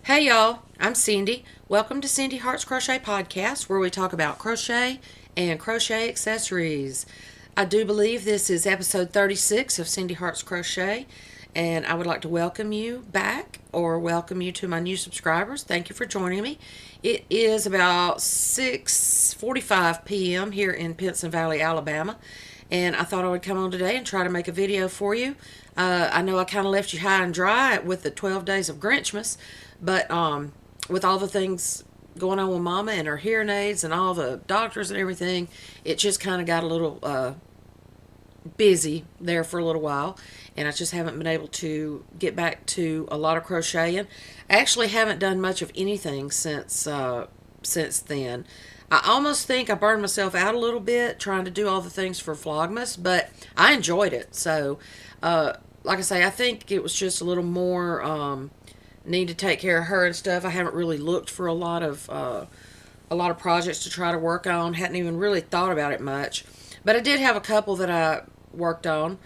Hey y'all, I'm Cindy. Welcome to Cindy Hearts Crochet Podcast, where we talk about crochet and crochet accessories. I do believe this is episode 36 of Cindy Hearts Crochet, and I would like to welcome you back or welcome you to my new subscribers. Thank you for joining me. It is about 6:45 p.m. here in Pinson Valley, Alabama, and I thought I would come on today and try to make a video for you. I know I kind of left you high and dry with the 12 days of Grinchmas, but with all the things going on with Mama and her hearing aids and all the doctors and everything, it just kind of got a little busy there for a little while, and I just haven't been able to get back to a lot of crocheting. I actually haven't done much of anything since then. I almost think I burned myself out a little bit trying to do all the things for Vlogmas, but I enjoyed it. So, like I say, I think it was just a little more need to take care of her and stuff. I haven't really looked for a lot of projects to try to work on. Hadn't even really thought about it much, but I did have a couple that I worked on,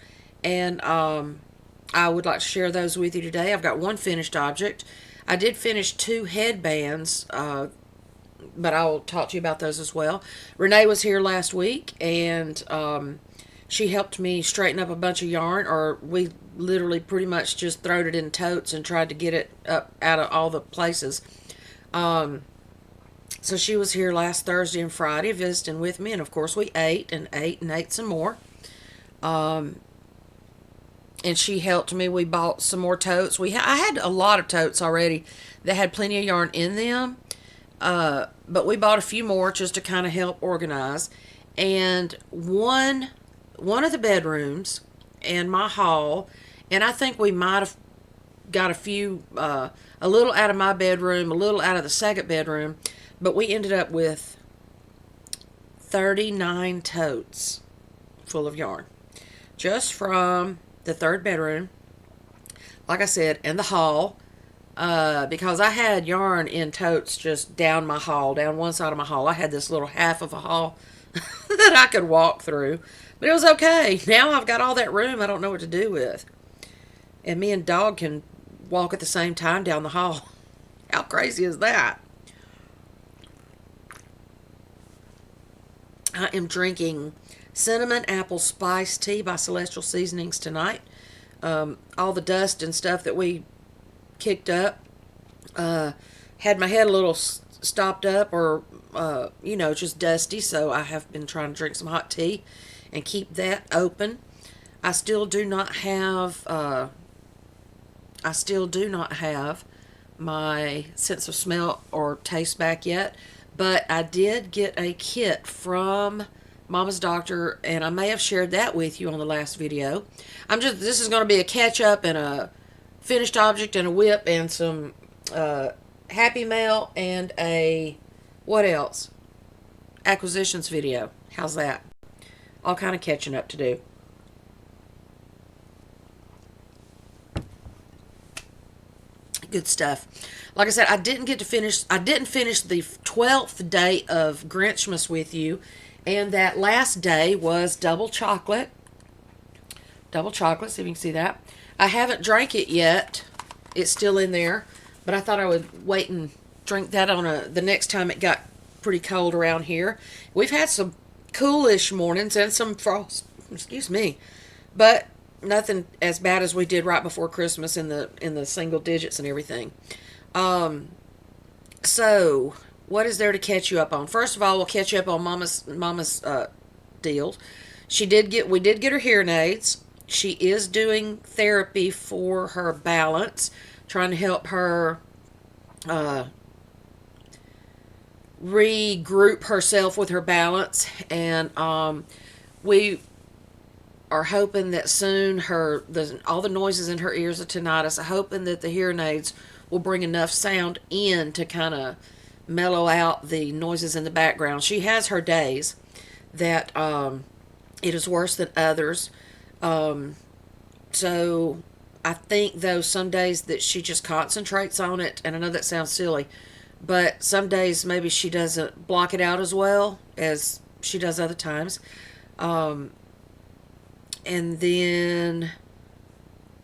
and I would like to share those with you today. I've got one finished object. I did finish two headbands, but I will talk to you about those as well. Renee was here last week, and she helped me straighten up a bunch of yarn, or we literally pretty much just throwed it in totes and tried to get it up out of all the places. So she was here last Thursday and Friday visiting with me, and of course we ate and ate and ate some more. And she helped me. We bought some more totes. I had a lot of totes already that had plenty of yarn in them, but we bought a few more just to kind of help organize. And one of the bedrooms and my hall, and I think we might have got a little out of my bedroom, a little out of the second bedroom, but we ended up with 39 totes full of yarn just from the third bedroom, like I said, and the hall, because I had yarn in totes just down my hall, down one side of my hall. I had this little half of a hall that I could walk through, but it was okay. Now I've got all that room I don't know what to do with, and me and dog can walk at the same time down the hall. How crazy is that? I am drinking cinnamon apple spice tea by Celestial Seasonings tonight. All the dust and stuff that we kicked up had my head a little stopped up, or just dusty, so I have been trying to drink some hot tea and keep that open. I still do not have my sense of smell or taste back yet, but I did get a kit from Mama's doctor, and I may have shared that with you on the last video. This is going to be a catch up and a finished object and a WIP and some Happy Mail and a, what else? Acquisitions video. How's that? All kind of catching up to do. Good stuff. Like I said, I didn't finish the 12th day of Grinchmas with you, and that last day was double chocolate. Double chocolate, see if you can see that. I haven't drank it yet. It's still in there, but I thought I would wait and drink that the next time it got pretty cold around here. We've had some coolish mornings and some frost, excuse me, but nothing as bad as we did right before Christmas in the single digits and everything. So what is there to catch you up on? First of all, we'll catch you up on Mama's deal. We did get her hearing aids. She is doing therapy for her balance, trying to help her regroup herself with her balance, and we are hoping that soon all the noises in her ears are tinnitus. I'm hoping that the hearing aids will bring enough sound in to kind of mellow out the noises in the background. She has her days that it is worse than others. So I think, though, some days that she just concentrates on it, and I know that sounds silly, but some days maybe she doesn't block it out as well as she does other times. And then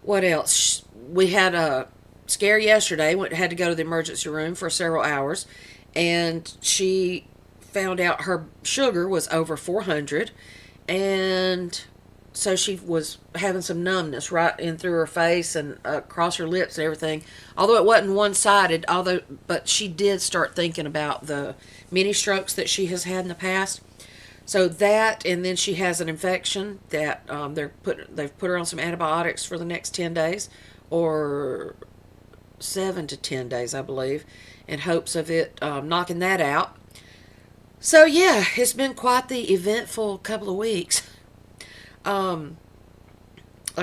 what else? We had scare yesterday. Had to go to the emergency room for several hours, and she found out her sugar was over 400, and so she was having some numbness right in through her face and across her lips and everything. Although it wasn't one-sided, but she did start thinking about the mini strokes that she has had in the past. So that, and then she has an infection that they've put her on some antibiotics for the next 10 days, or 7 to 10 days, I believe, in hopes of it knocking that out. So yeah, it's been quite the eventful couple of weeks. Like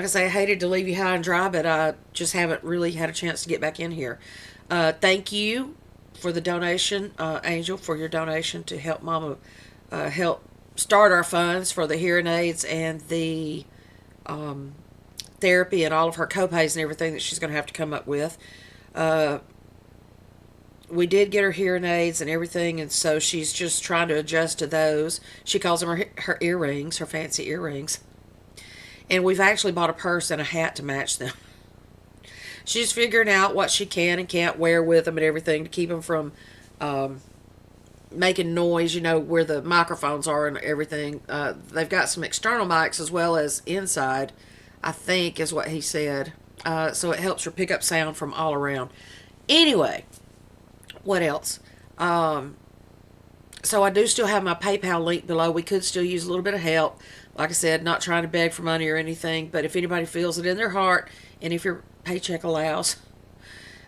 I say, I hated to leave you high and dry, but I just haven't really had a chance to get back in here. Thank you for the donation, Angel, for your donation to help Mama help start our funds for the hearing aids and the therapy and all of her copays and everything that she's going to have to come up with. We did get her hearing aids and everything, and so she's just trying to adjust to those. She calls them her earrings, her fancy earrings. And we've actually bought a purse and a hat to match them. She's figuring out what she can and can't wear with them and everything to keep them from making noise, where the microphones are and everything. They've got some external mics as well as inside, I think is what he said. So it helps her pick up sound from all around. Anyway, what else? So I do still have my PayPal link below. We could still use a little bit of help. Like I said, not trying to beg for money or anything, but if anybody feels it in their heart, and if your paycheck allows,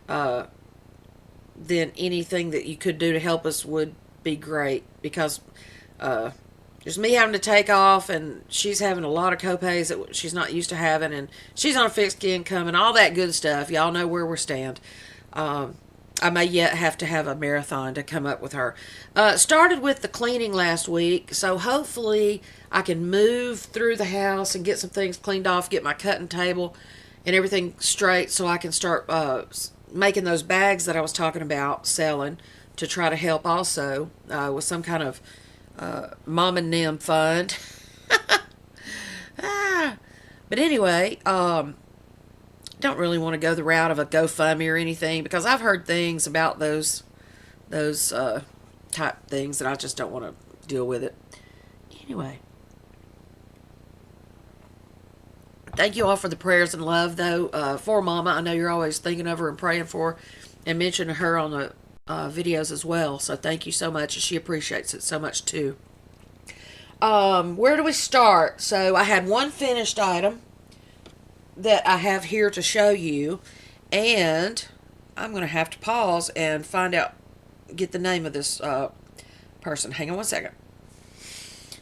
then anything that you could do to help us would be great, because there's me having to take off, and she's having a lot of copays that she's not used to having, and she's on a fixed income and all that good stuff. Y'all know where we stand. I may yet have to have a marathon to come up with her. Started with the cleaning last week, so hopefully I can move through the house and get some things cleaned off, get my cutting table and everything straight, so I can start making those bags that I was talking about selling, to try to help also with some kind of mom and them fund. But anyway, don't really want to go the route of a GoFundMe or anything, because I've heard things about those type things that I just don't want to deal with it. Anyway, thank you all for the prayers and love, though, for Mama. I know you're always thinking of her and praying for her and mentioning her on the videos as well. So thank you so much. She appreciates it so much too. Where do we start? So I had one finished item that I have here to show you, and I'm going to have to pause and get the name of this person. Hang on one second.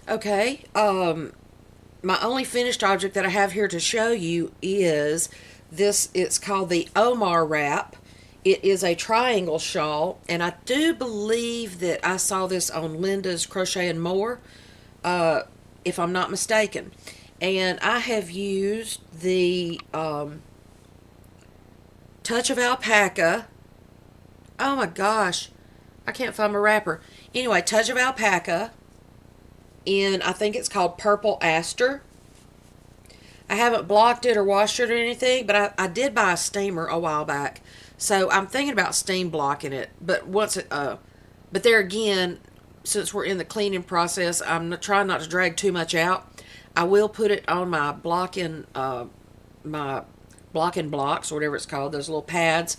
Okay, my only finished object that I have here to show you is this. It's called the Omar wrap. It is a triangle shawl, and I do believe that I saw this on Linda's Crochet and More, if I'm not mistaken. And I have used the Touch of Alpaca. Oh my gosh, I can't find my wrapper. Anyway, Touch of Alpaca, and I think it's called Purple Aster. I haven't blocked it or washed it or anything, but I did buy a steamer a while back, so I'm thinking about steam blocking it. But but there again, since we're in the cleaning process, I'm trying not to drag too much out. I will put it on my blocking blocks, or whatever it's called, those little pads,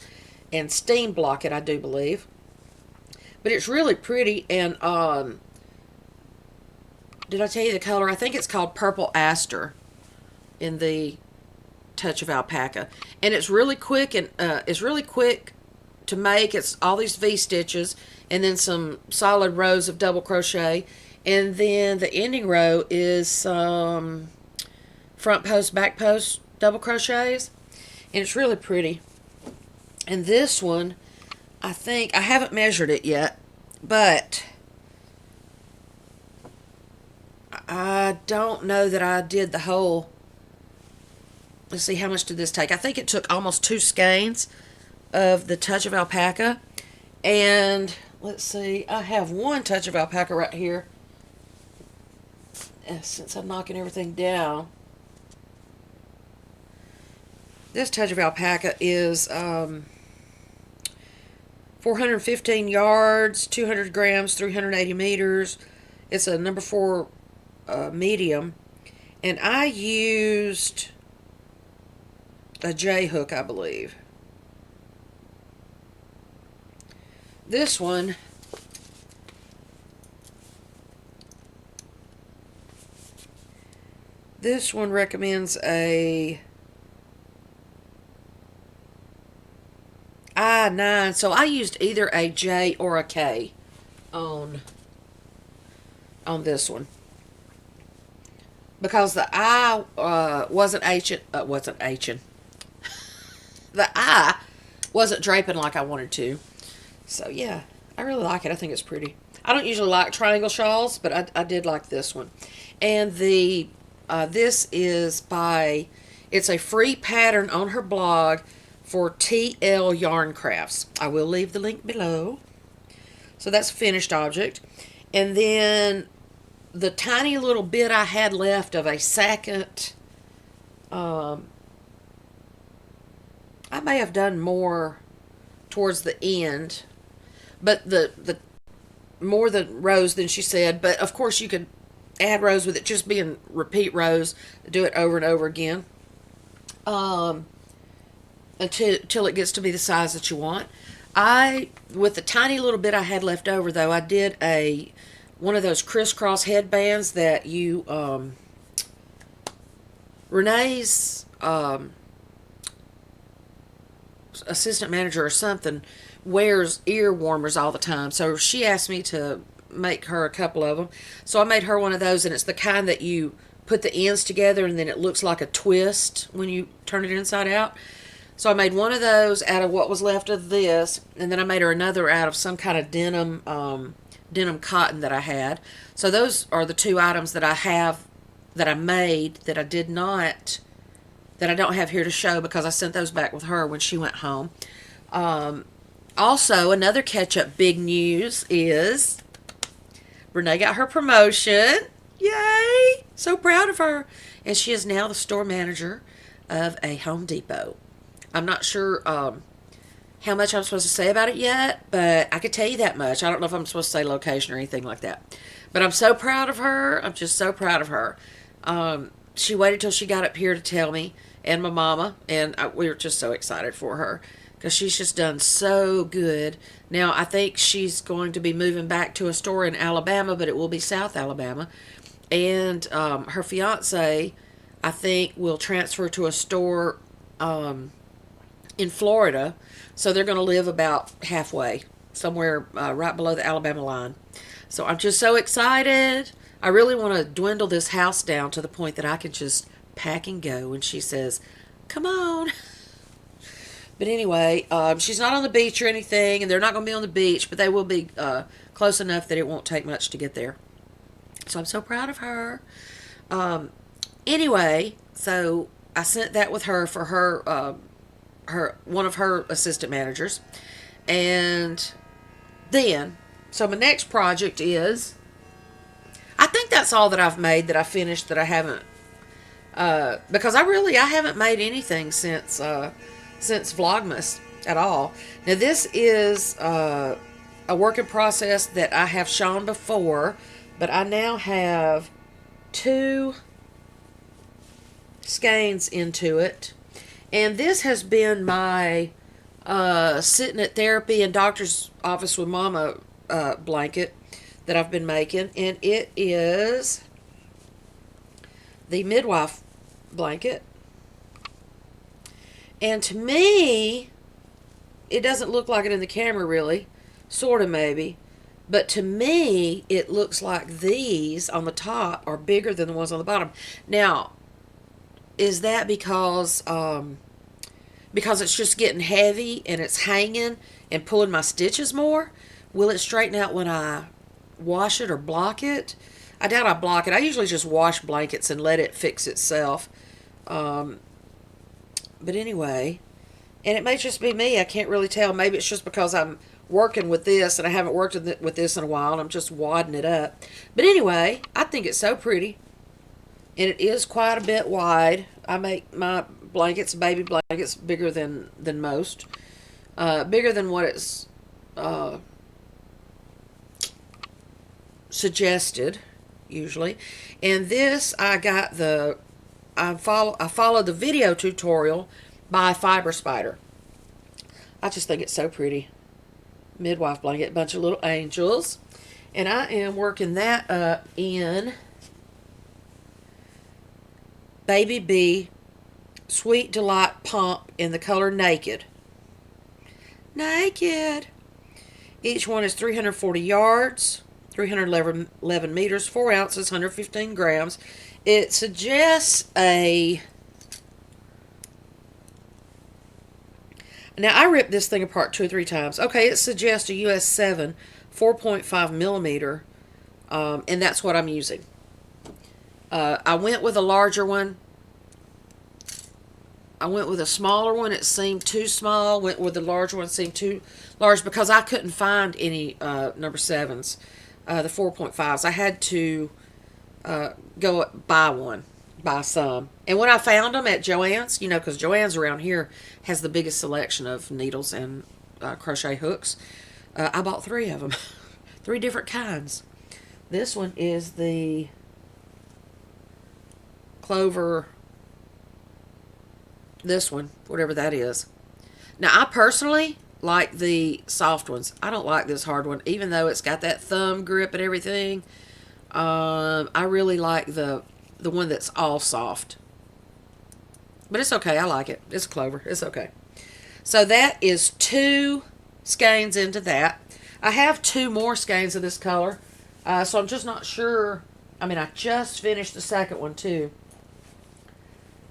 and steam block it, I do believe. But it's really pretty, and did I tell you the color? I think it's called Purple Aster in the Touch of Alpaca. And it's really quick, and it's really quick to make. It's all these V-stitches, and then some solid rows of double crochet. And then the ending row is some front post, back post double crochets. And it's really pretty. And this one, I think, I haven't measured it yet, but I don't know that I did the whole. Let's see, how much did this take? I think it took almost 2 skeins of the Touch of Alpaca. And let's see, I have one Touch of Alpaca right here. Since I'm knocking everything down. This touch of alpaca is 415 yards, 200 grams, 380 meters. It's a number 4 medium. And I used a J hook, I believe. This one recommends a I9, so I used either a J or a K on this one, because the I wasn't the I wasn't draping like I wanted to. So yeah, I really like it. I think it's pretty. I don't usually like triangle shawls, but I did like this one. And the this is by, it's a free pattern on her blog for TL Yarn Crafts. I will leave the link below. So that's a finished object. And then the tiny little bit I had left of a second, I may have done more towards the end, but the more the rows than she said. But of course you could add rows with it just being repeat rows, do it over and over again, until it gets to be the size that you want. With the tiny little bit I had left over, though, I did one of those crisscross headbands that Renee's assistant manager or something wears ear warmers all the time, so she asked me to make her a couple of them. So I made her one of those, and it's the kind that you put the ends together and then it looks like a twist when you turn it inside out. So I made one of those out of what was left of this, and then I made her another out of some kind of denim cotton that I had. So those are the two items that I have, that I made, that I don't have here to show because I sent those back with her when she went home. Also, another catch-up big news is Renee got her promotion. Yay! So proud of her. And she is now the store manager of a Home Depot. I'm not sure how much I'm supposed to say about it yet, but I could tell you that much. I don't know if I'm supposed to say location or anything like that. But I'm so proud of her. I'm just so proud of her. She waited till she got up here to tell me, and my mama, and we were just so excited for her because she's just done so good. Now, I think she's going to be moving back to a store in Alabama, but it will be South Alabama. And her fiance, I think, will transfer to a store in Florida. So they're going to live about halfway, somewhere right below the Alabama line. So I'm just so excited. I really want to dwindle this house down to the point that I can just pack and go when she says, come on. But anyway, she's not on the beach or anything, and they're not going to be on the beach, but they will be close enough that it won't take much to get there. So I'm so proud of her. Anyway, so I sent that with her for her one of her assistant managers. And then, so my next project is, I think that's all that I've made that I finished that I haven't, because I haven't made anything since Vlogmas at all. Now this is a work in process that I have shown before, but I now have 2 skeins into it. And this has been my sitting at therapy and doctor's office with mama blanket that I've been making. And it is the midwife blanket. And to me, it doesn't look like it in the camera really. Sort of maybe. But to me, it looks like these on the top are bigger than the ones on the bottom. Now, is that because it's just getting heavy and it's hanging and pulling my stitches more? Will it straighten out when I wash it or block it? I doubt I block it. I usually just wash blankets and let it fix itself. But anyway, and it may just be me. I can't really tell. Maybe it's just because I'm working with this and I haven't worked with this in a while and I'm just wadding it up. But anyway, I think it's so pretty. And it is quite a bit wide. I make my blankets, baby blankets, bigger than most. Bigger than what it's suggested, usually. And this, I followed the video tutorial by Fiber Spider. I just think it's so pretty. Midwife blanket, bunch of little angels. And I am working that up in Baby Bee Sweet Delight Pump in the color Naked. Naked. Each one is 340 yards, 311 meters, 4 ounces, 115 grams. It suggests a... Now, I ripped this thing apart 2 or 3 times. Okay, it suggests a US 7 4.5 millimeter, and that's what I'm using. I went with a larger one. I went with a smaller one. It seemed too small. Went with the larger one. It seemed too large because I couldn't find any number 7s, the 4.5s. I had to go buy some. And when I found them at Joann's, you know, because Joann's around here has the biggest selection of needles and crochet hooks, I bought 3 of them. 3 different kinds. This one is the Clover, this one, whatever that is. Now, I personally like the soft ones. I don't like this hard one, even though it's got that thumb grip and everything. I really like the one that's all soft. But it's okay. I like it. It's Clover. It's okay. So that is 2 skeins into that. I have 2 more skeins of this color. So I'm just not sure. I mean, I just finished the second one too.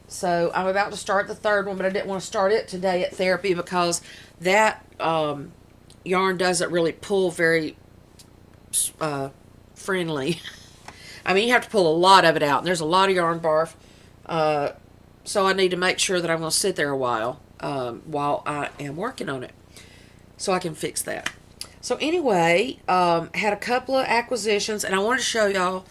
So I'm about to start the third one, but I didn't want to start it today at therapy because that yarn doesn't really pull very friendly. I mean, you have to pull a lot of it out, and there's a lot of yarn barf. So I need to make sure that I'm going to sit there a while I am working on it, so I can fix that. So anyway, had a couple of acquisitions, and I wanted to show y'all.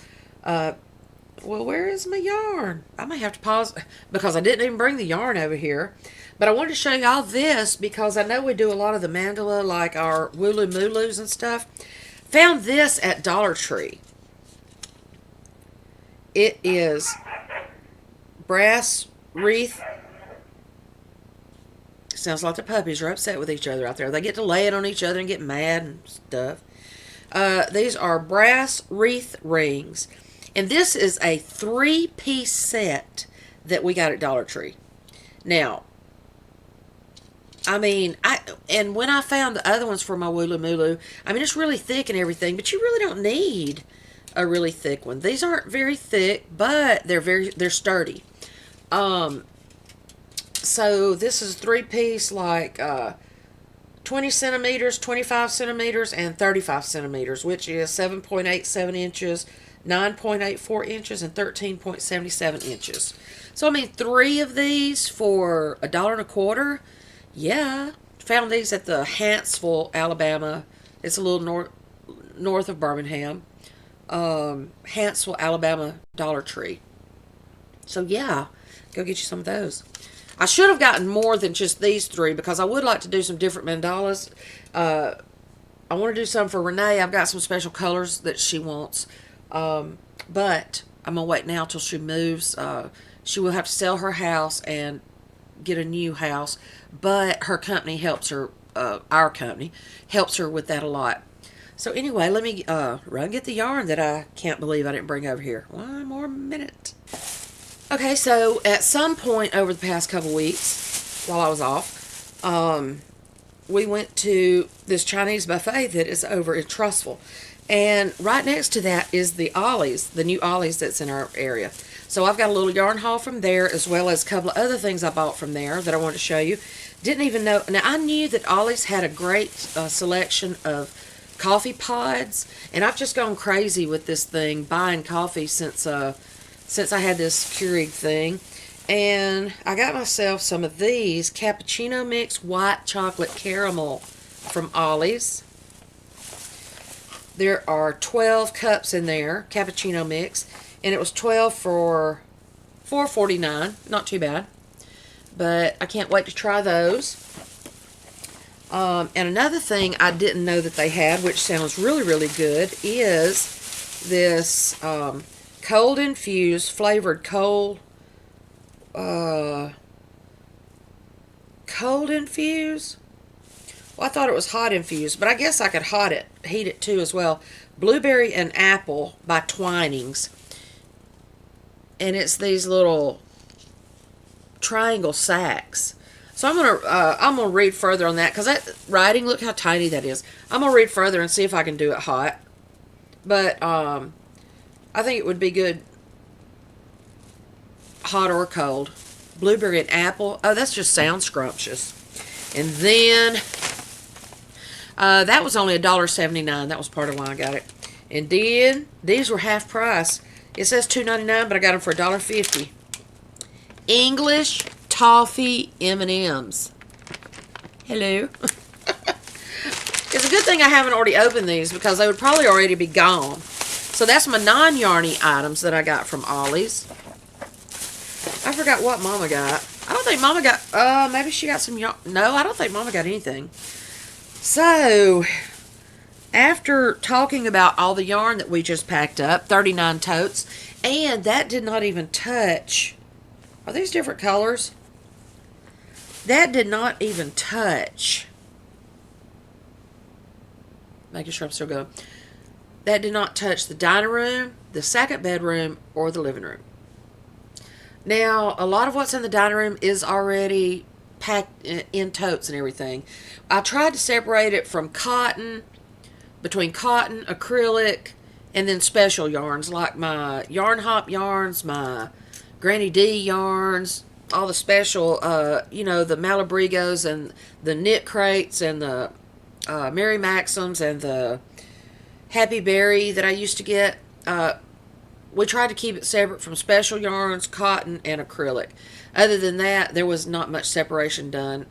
Well, where is my yarn? I may have to pause because I didn't even bring the yarn over here. But I wanted to show y'all this because I know we do a lot of the mandala, like our Wooloo Mooloos and stuff. Found this at Dollar Tree. It is brass wreath. Sounds like the puppies are upset with each other out there. They get to lay it on each other and get mad and stuff. These are brass wreath rings. And this is a 3-piece set that we got at Dollar Tree. Now, I mean, and when I found the other ones for my Wooloo Mooloo, I mean, it's really thick and everything, but you really don't need a really thick one. These aren't very thick, but they're sturdy. So this is 3-piece, like 20 centimeters, 25 centimeters, and 35 centimeters, which is 7.87 inches, 9.84 inches, and 13.77 inches. So, I mean, 3 of these for $1.25. Yeah. Found these at the Huntsville, Alabama. It's a little north of Birmingham. Huntsville, Alabama Dollar Tree. So, yeah. Go get you some of those. I should have gotten more than just these 3 because I would like to do some different mandalas. I want to do some for Renee. I've got some special colors that she wants. But I'm going to wait now till she moves. She will have to sell her house and get a new house. But her company helps her, our company, helps her with that a lot. So anyway, let me run get the yarn that I can't believe I didn't bring over here. 1 more minute. Okay, so at some point over the past couple weeks, while I was off, we went to this Chinese buffet that is over in Trussville. And right next to that is the Ollie's, the new Ollie's that's in our area. So I've got a little yarn haul from there, as well as a couple of other things I bought from there that I want to show you. Didn't even know. Now, I knew that Ollie's had a great selection of coffee pods, and I've just gone crazy with this thing, buying coffee since I had this Keurig thing. And I got myself some of these cappuccino mix white chocolate caramel from Ollie's. There are 12 cups in there, cappuccino mix, and it was 12 for $4.49. Not too bad. but I can't wait to try those. And another thing I didn't know that they had, which sounds really, really good, is this cold infused flavored cold infused. Well, I thought it was hot infused, but I guess I could heat it too as well. Blueberry and apple by Twinings, and it's these little triangle sacks. So I'm gonna read further on that, because that writing, look how tiny that is. I'm gonna read further and see if I can do it hot. But I think it would be good hot or cold. Blueberry and apple. Oh, that just sounds scrumptious. And then that was only $1.79. That was part of why I got it. And then these were half price. It says $2.99, but I got them for $1.50. English toffee M&Ms. Hello. It's a good thing I haven't already opened these, because they would probably already be gone. So that's my non-yarny items that I got from Ollie's. I forgot what Mama got. I don't think Mama got, maybe she got some yarn. No, I don't think Mama got anything. So, after talking about all the yarn that we just packed up, 39 totes, and that did not even touch. Are these different colors? That did not even touch. Making sure I'm still going. That did not touch the dining room, the second bedroom, or the living room. Now, a lot of what's in the dining room is already packed in totes and everything. I tried to separate it from cotton, between cotton, acrylic, and then special yarns, like my Yarn Hop yarns, my Granny D yarns, all the special, the Malabrigos and the Knit Crates and the Mary Maxims and the Happy Berry that I used to get. We tried to keep it separate from special yarns, cotton, and acrylic. Other than that, there was not much separation done.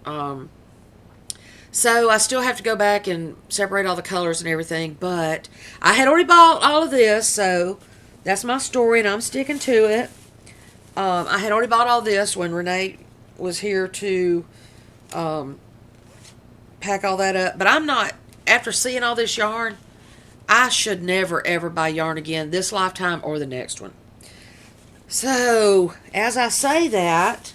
So I still have to go back and separate all the colors and everything, but I had already bought all of this, so that's my story, and I'm sticking to it. I had already bought all this when Renee was here to pack all that up, but I'm not, after seeing all this yarn, I should never ever buy yarn again, this lifetime or the next one. So, as I say that,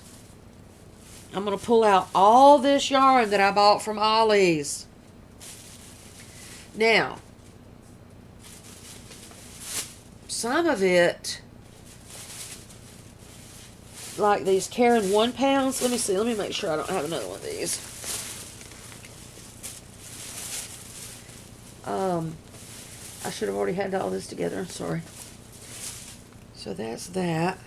I'm going to pull out all this yarn that I bought from Ollie's. Now, some of it, like these Karen 1 pounds. Let me see. Let me make sure I don't have another one of these. I should have already had all this together. Sorry. So that's that.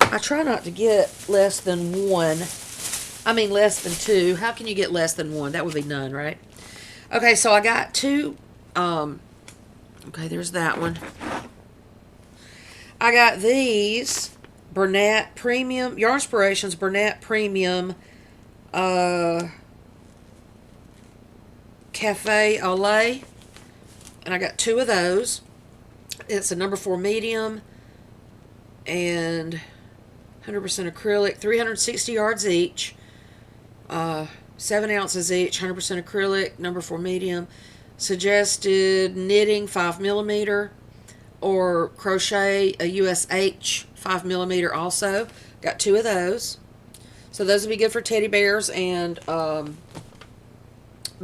I try not to get less than one. I mean less than two. How can you get less than one? That would be none, right? Okay, so I got two. Okay, there's that one. I got these Bernat Premium, Yarnspirations Bernat Premium Cafe au lait. And I got two of those. It's a number 4 medium and 100% acrylic, 360 yards each, 7 ounces each, 100% acrylic, number 4 medium. Suggested knitting 5mm or crochet a USH 5mm also. Got two of those. So those would be good for teddy bears, and but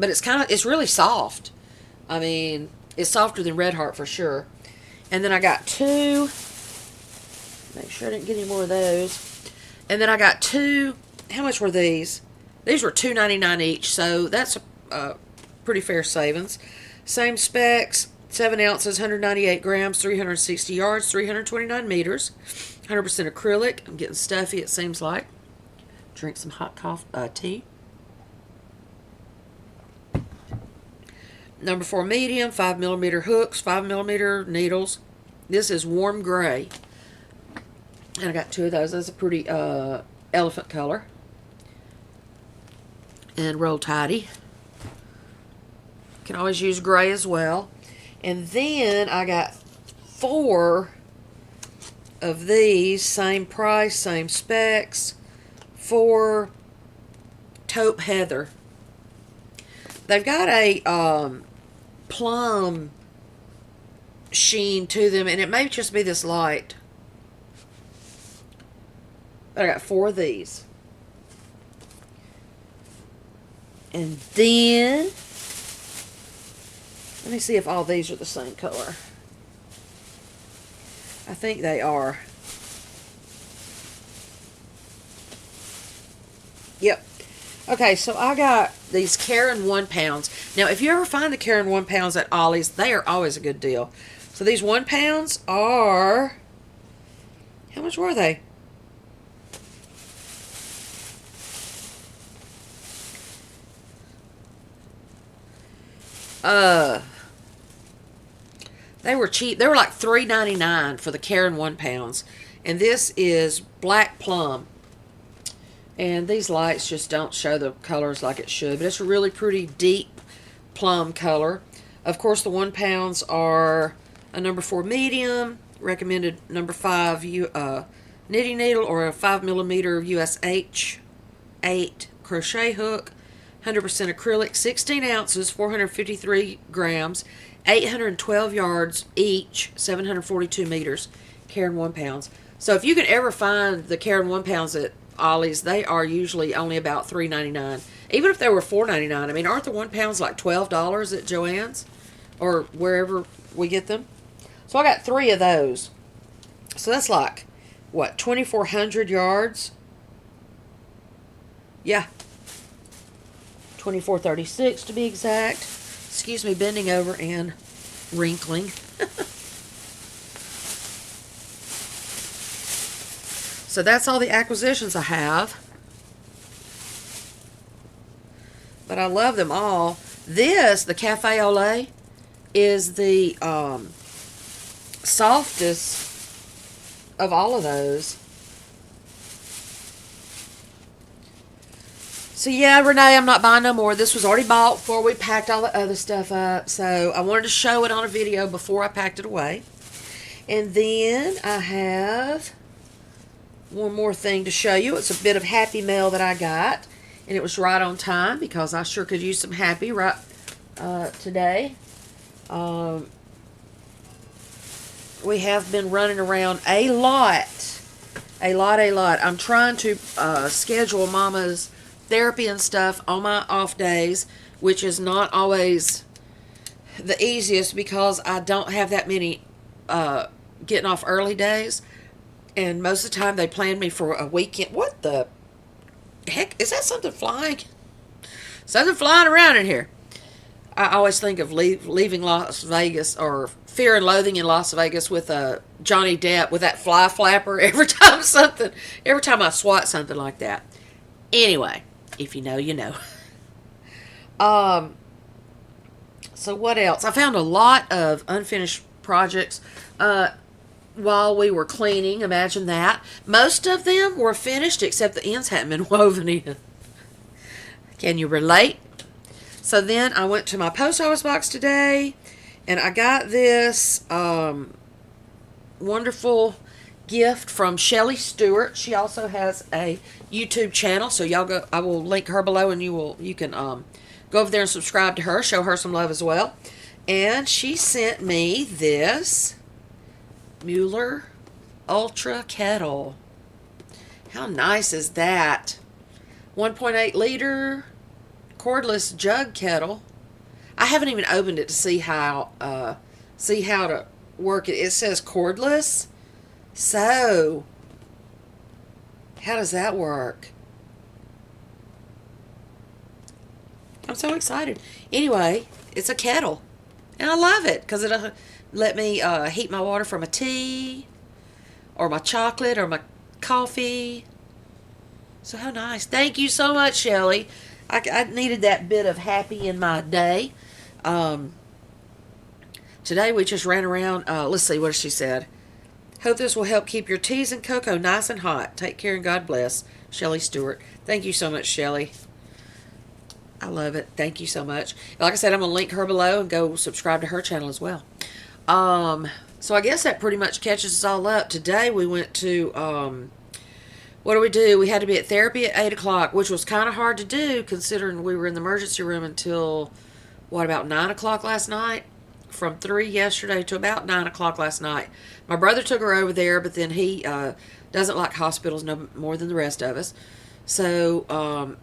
it's really soft. I mean, it's softer than Red Heart for sure. And then I got two. Make sure I didn't get any more of those. And then I got two. How much were these? These were $2.99 each, so that's a pretty fair savings. Same specs, 7 ounces, 198 grams, 360 yards, 329 meters. 100% acrylic. I'm getting stuffy, it seems like. Drink some hot tea. Number 4 medium, 5mm hooks, 5mm needles. This is warm gray. And I got two of those. That's a pretty elephant color. And roll tidy. Can always use gray as well. And then I got 4 of these, same price, same specs, for taupe heather. They've got a plum sheen to them, and it may just be this light. But I got 4 of these. And then, let me see if all these are the same color. I think they are. Yep. Okay, so I got these Karen 1 pounds. Now, if you ever find the Karen 1 pounds at Ollie's, they are always a good deal. So these 1 pounds are, how much were they? They were cheap. They were like $3.99 for the Karen 1 pounds. And this is black plum. And these lights just don't show the colors like it should. But it's a really pretty deep plum color. Of course, the 1 pounds are a number 4 medium, recommended number 5 knitting needle, or a 5mm US H8 crochet hook, 100% acrylic, 16 ounces, 453 grams, 812 yards each, 742 meters, Karen 1 pounds. So if you can ever find the Karen 1 pounds at Ollie's, they are usually only about $3.99. Even if they were $4.99, I mean, aren't the 1 pounds like $12 at Joann's or wherever we get them? So I got 3 of those. So that's like, what, 2,400 yards? Yeah. 2436 to be exact. Excuse me, bending over and wrinkling. So that's all the acquisitions I have. But I love them all. This, the Cafe au lait, is the softest of all of those. So yeah, Renee, I'm not buying no more. This was already bought before we packed all the other stuff up. So I wanted to show it on a video before I packed it away. And then I have one more thing to show you. It's a bit of happy mail that I got. And it was right on time because I sure could use some happy right today. We have been running around a lot. I'm trying to schedule Mama's therapy and stuff on my off days, which is not always the easiest because I don't have that many getting off early days. And most of the time they plan me for a weekend. What the heck? Is that something flying? Something flying around in here. I always think of leaving Las Vegas, or Fear and Loathing in Las Vegas, with Johnny Depp with that fly flapper every time I swat something like that. Anyway, if you know, you know. So what else? I found a lot of unfinished projects while we were cleaning. Imagine that. Most of them were finished except the ends hadn't been woven in. Can you relate? So then I went to my post office box today and I got this wonderful gift from Shelley Stewart. She also has a YouTube channel, so y'all go. I will link her below, and you can go over there and subscribe to her. Show her some love as well. And she sent me this Mueller Ultra Kettle. How nice is that? 1.8 liter cordless jug kettle. I haven't even opened it to see how to work it. It says cordless. So, how does that work? I'm so excited. Anyway, it's a kettle. And I love it because it'll let me heat my water for my tea or my chocolate or my coffee. So how nice. Thank you so much, Shelley. I needed that bit of happy in my day. Today we just ran around. Let's see, what she said. Hope this will help keep your teas and cocoa nice and hot. Take care and God bless. Shelley Stewart. Thank you so much, Shelley. I love it. Thank you so much. Like I said, I'm going to link her below and go subscribe to her channel as well. So I guess that pretty much catches us all up. Today we went to, what do we do? We had to be at therapy at 8 o'clock, which was kind of hard to do considering we were in the emergency room until, what, about 9 o'clock last night? From 3 yesterday to about 9 o'clock last night. My brother took her over there, but then he doesn't like hospitals no more than the rest of us. So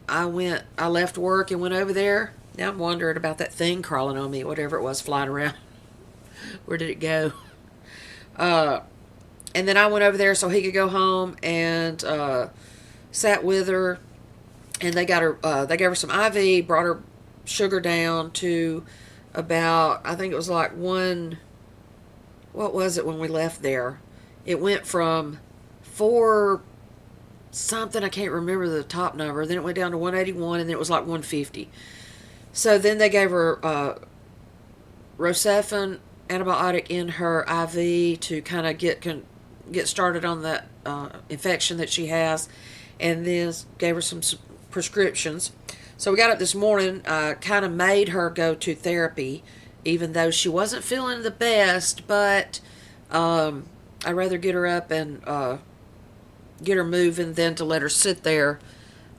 I left work and went over there. Now I'm wondering about that thing crawling on me, whatever it was flying around. Where did it go? And then I went over there so he could go home and sat with her. And they got her. They gave her some IV, brought her sugar down to about, I think it was like one. What was it when we left there? It went from 4 something, I can't remember the top number. Then it went down to 181, and then it was like 150. So then they gave her Rocephin antibiotic in her IV to kind of get started on that infection that she has, and then gave her some prescriptions. So we got up this morning, kind of made her go to therapy, even though she wasn't feeling the best, but I'd rather get her up and get her moving than to let her sit there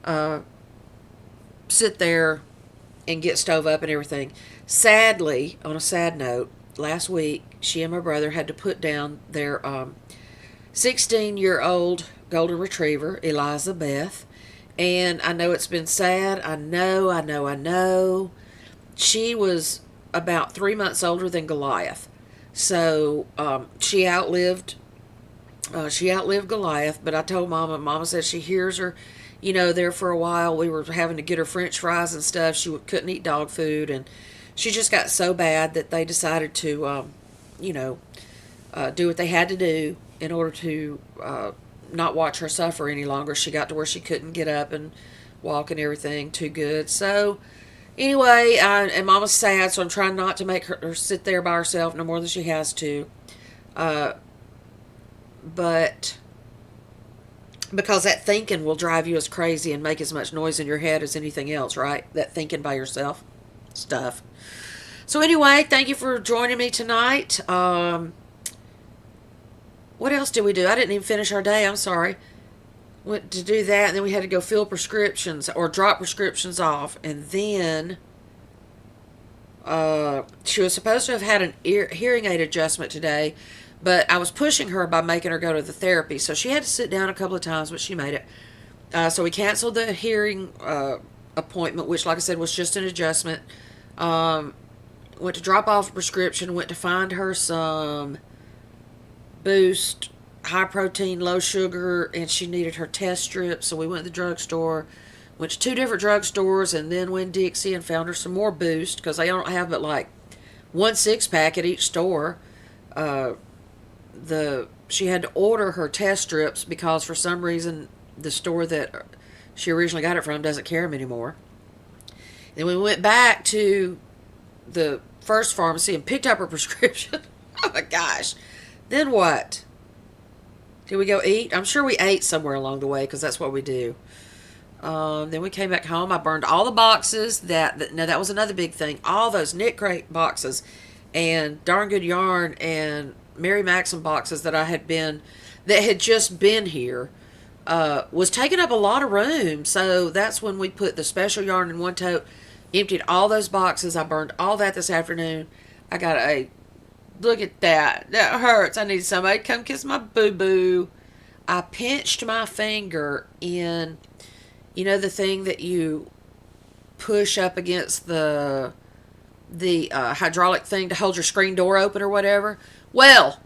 and get stove up and everything. Sadly, on a sad note, last week, she and my brother had to put down their 16-year-old golden retriever, Eliza Beth. And I know it's been sad. I know. She was about 3 months older than Goliath. So she outlived Goliath, but I told Mama said she hears her, there for a while. We were having to get her French fries and stuff. She couldn't eat dog food, and she just got so bad that they decided to, do what they had to do in order to not watch her suffer any longer. She got to where she couldn't get up and walk and everything too good. So anyway, and Mama's sad, so I'm trying not to make her sit there by herself no more than she has to. But because that thinking will drive you as crazy and make as much noise in your head as anything else, right? That thinking by yourself stuff. So anyway, thank you for joining me tonight. What else did we do? I didn't even finish our day. I'm sorry. Went to do that, and then we had to go fill prescriptions or drop prescriptions off. And then she was supposed to have had an hearing aid adjustment today, but I was pushing her by making her go to the therapy. So she had to sit down a couple of times, but she made it. So we canceled the hearing appointment, which, like I said, was just an adjustment. Went to drop off a prescription, went to find her some Boost, high protein, low sugar, and she needed her test strips. So we went to the drugstore, went to 2 different drugstores, and then went to Dixie and found her some more Boost, because they don't have but like 1 6-pack at each store. She had to order her test strips because for some reason the store that she originally got it from doesn't carry them anymore. Then we went back to the first pharmacy and picked up her prescription. Oh my gosh. Then what? Did we go eat? I'm sure we ate somewhere along the way because that's what we do. Then we came back home. I burned all the boxes. Now that was another big thing. All those knit crate boxes and Darn Good Yarn and Mary Maxim boxes that had just been here was taking up a lot of room. So that's when we put the special yarn in one tote, emptied all those boxes. I burned all that this afternoon. I got look at that. That hurts. I need somebody to come kiss my boo-boo. I pinched my finger in, the thing that you push up against the hydraulic thing to hold your screen door open or whatever. Well,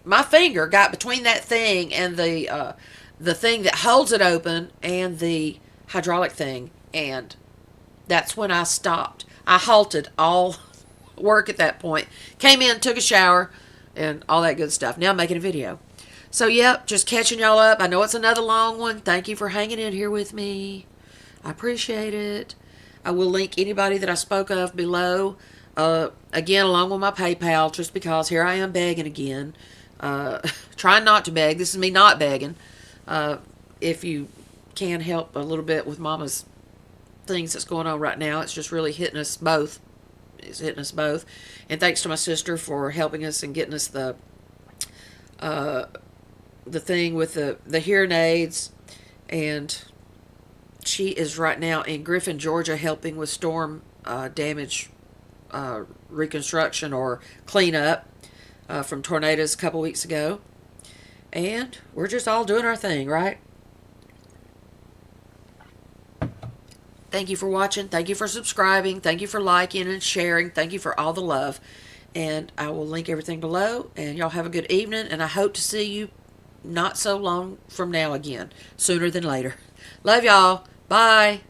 my finger got between that thing and the thing that holds it open and the hydraulic thing, and that's when I stopped. I halted all work at that point. Came in, took a shower, and all that good stuff. Now I'm making a video. So, yep, just catching y'all up. I know it's another long one. Thank you for hanging in here with me. I appreciate it. I will link anybody that I spoke of below. Again, along with my PayPal, just because here I am begging again. Trying not to beg. This is me not begging. If you can help a little bit with Mama's things that's going on right now, it's just really hitting us both is hitting us both. And thanks to my sister for helping us and getting us the thing with the hearing aids. And she is right now in Griffin, Georgia, helping with storm damage reconstruction or cleanup from tornadoes a couple weeks ago. And we're just all doing our thing, right? Thank you for watching. Thank you for subscribing. Thank you for liking and sharing. Thank you for all the love. And I will link everything below. And y'all have a good evening. And I hope to see you not so long from now again. Sooner than later. Love y'all. Bye.